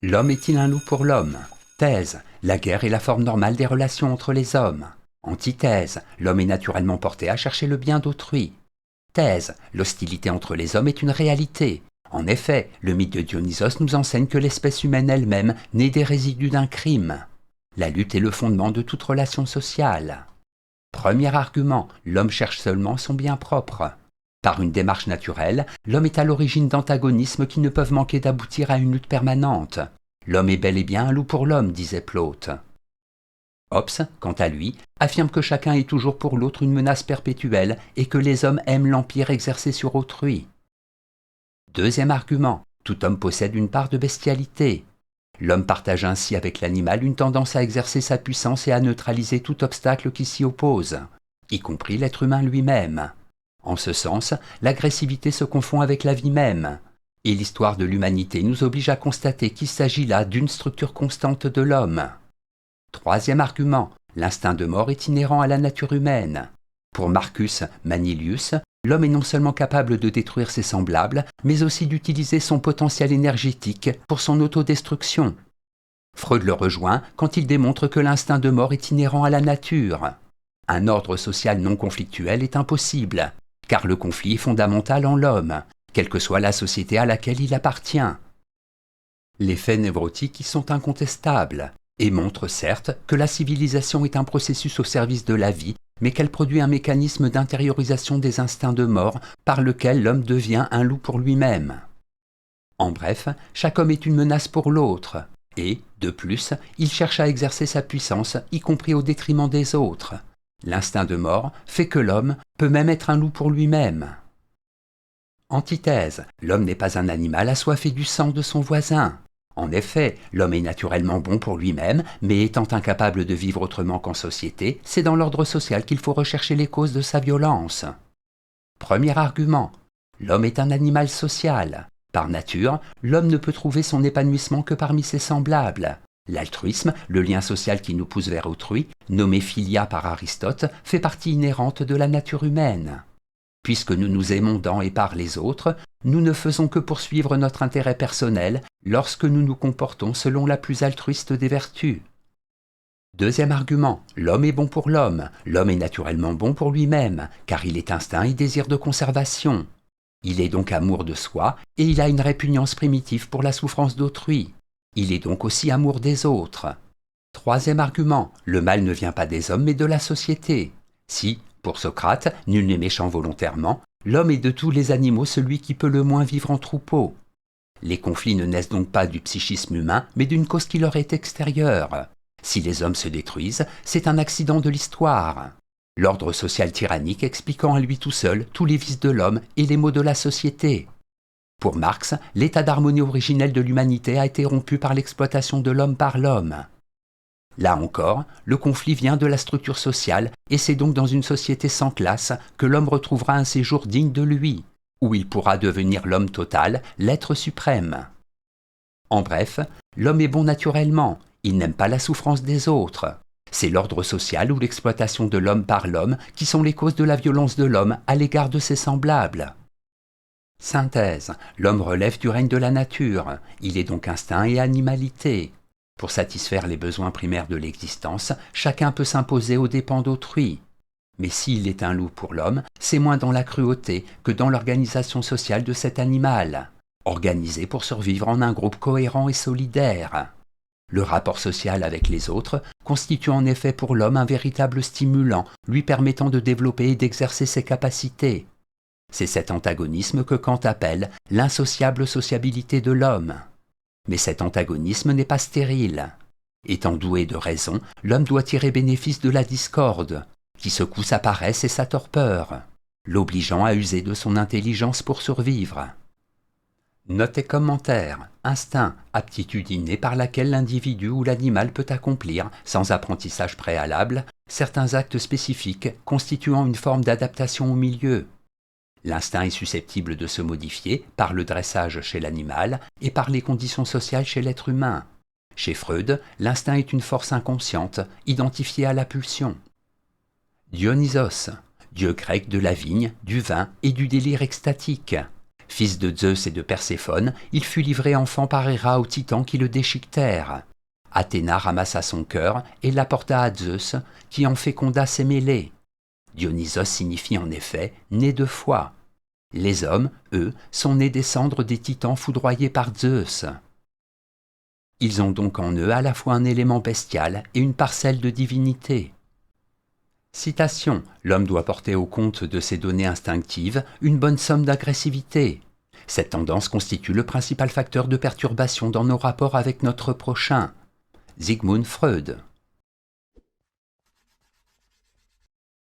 L'homme est-il un loup pour l'homme? Thèse. La guerre est la forme normale des relations entre les hommes. Antithèse. L'homme est naturellement porté à chercher le bien d'autrui. Thèse. L'hostilité entre les hommes est une réalité. En effet, le mythe de Dionysos nous enseigne que l'espèce humaine elle-même naît des résidus d'un crime. La lutte est le fondement de toute relation sociale. Premier argument, l'homme cherche seulement son bien propre. Par une démarche naturelle, l'homme est à l'origine d'antagonismes qui ne peuvent manquer d'aboutir à une lutte permanente. L'homme est bel et bien un loup pour l'homme, disait Plaute. Hobbes, quant à lui, affirme que chacun est toujours pour l'autre une menace perpétuelle et que les hommes aiment l'empire exercé sur autrui. Deuxième argument, tout homme possède une part de bestialité. L'homme partage ainsi avec l'animal une tendance à exercer sa puissance et à neutraliser tout obstacle qui s'y oppose, y compris l'être humain lui-même. En ce sens, l'agressivité se confond avec la vie même, et l'histoire de l'humanité nous oblige à constater qu'il s'agit là d'une structure constante de l'homme. Troisième argument, l'instinct de mort est inhérent à la nature humaine. Pour Marcus Manilius, l'homme est non seulement capable de détruire ses semblables, mais aussi d'utiliser son potentiel énergétique pour son autodestruction. Freud le rejoint quand il démontre que l'instinct de mort est inhérent à la nature. Un ordre social non conflictuel est impossible, car le conflit est fondamental en l'homme, quelle que soit la société à laquelle il appartient. Les faits névrotiques y sont incontestables, et montrent certes que la civilisation est un processus au service de la vie, mais qu'elle produit un mécanisme d'intériorisation des instincts de mort par lequel l'homme devient un loup pour lui-même. En bref, chaque homme est une menace pour l'autre, et, de plus, il cherche à exercer sa puissance, y compris au détriment des autres. L'instinct de mort fait que l'homme peut même être un loup pour lui-même. Antithèse, l'homme n'est pas un animal assoiffé du sang de son voisin. En effet, l'homme est naturellement bon pour lui-même, mais étant incapable de vivre autrement qu'en société, c'est dans l'ordre social qu'il faut rechercher les causes de sa violence. Premier argument, l'homme est un animal social. Par nature, l'homme ne peut trouver son épanouissement que parmi ses semblables. L'altruisme, le lien social qui nous pousse vers autrui, nommé philia par Aristote, fait partie inhérente de la nature humaine. Puisque nous nous aimons dans et par les autres, nous ne faisons que poursuivre notre intérêt personnel lorsque nous nous comportons selon la plus altruiste des vertus. Deuxième argument, l'homme est bon pour l'homme. L'homme est naturellement bon pour lui-même, car il est instinct et désir de conservation. Il est donc amour de soi, et il a une répugnance primitive pour la souffrance d'autrui. Il est donc aussi amour des autres. Troisième argument, le mal ne vient pas des hommes mais de la société. Si, pour Socrate, nul n'est méchant volontairement, l'homme est de tous les animaux celui qui peut le moins vivre en troupeau. Les conflits ne naissent donc pas du psychisme humain, mais d'une cause qui leur est extérieure. Si les hommes se détruisent, c'est un accident de l'histoire. L'ordre social tyrannique expliquant à lui tout seul tous les vices de l'homme et les maux de la société. Pour Marx, l'état d'harmonie originel de l'humanité a été rompu par l'exploitation de l'homme par l'homme. Là encore, le conflit vient de la structure sociale et c'est donc dans une société sans classe que l'homme retrouvera un séjour digne de lui, où il pourra devenir l'homme total, l'être suprême. En bref, l'homme est bon naturellement, il n'aime pas la souffrance des autres. C'est l'ordre social ou l'exploitation de l'homme par l'homme qui sont les causes de la violence de l'homme à l'égard de ses semblables. Synthèse, l'homme relève du règne de la nature, il est donc instinct et animalité. Pour satisfaire les besoins primaires de l'existence, chacun peut s'imposer aux dépens d'autrui. Mais s'il est un loup pour l'homme, c'est moins dans la cruauté que dans l'organisation sociale de cet animal, organisé pour survivre en un groupe cohérent et solidaire. Le rapport social avec les autres constitue en effet pour l'homme un véritable stimulant, lui permettant de développer et d'exercer ses capacités. C'est cet antagonisme que Kant appelle l'insociable sociabilité de l'homme. Mais cet antagonisme n'est pas stérile. Étant doué de raison, l'homme doit tirer bénéfice de la discorde, qui secoue sa paresse et sa torpeur, l'obligeant à user de son intelligence pour survivre. Note et commentaire. Instinct, aptitude innée par laquelle l'individu ou l'animal peut accomplir, sans apprentissage préalable, certains actes spécifiques constituant une forme d'adaptation au milieu. L'instinct est susceptible de se modifier par le dressage chez l'animal et par les conditions sociales chez l'être humain. Chez Freud, l'instinct est une force inconsciente, identifiée à la pulsion. Dionysos, dieu grec de la vigne, du vin et du délire extatique. Fils de Zeus et de Perséphone, il fut livré enfant par Héra aux titans qui le déchiquetèrent. Athéna ramassa son cœur et l'apporta à Zeus, qui en féconda ses mêlées. Dionysos signifie en effet « né de foi ». Les hommes, eux, sont nés des cendres des titans foudroyés par Zeus. Ils ont donc en eux à la fois un élément bestial et une parcelle de divinité. Citation. L'homme doit porter au compte de ses données instinctives une bonne somme d'agressivité. Cette tendance constitue le principal facteur de perturbation dans nos rapports avec notre prochain. Sigmund Freud.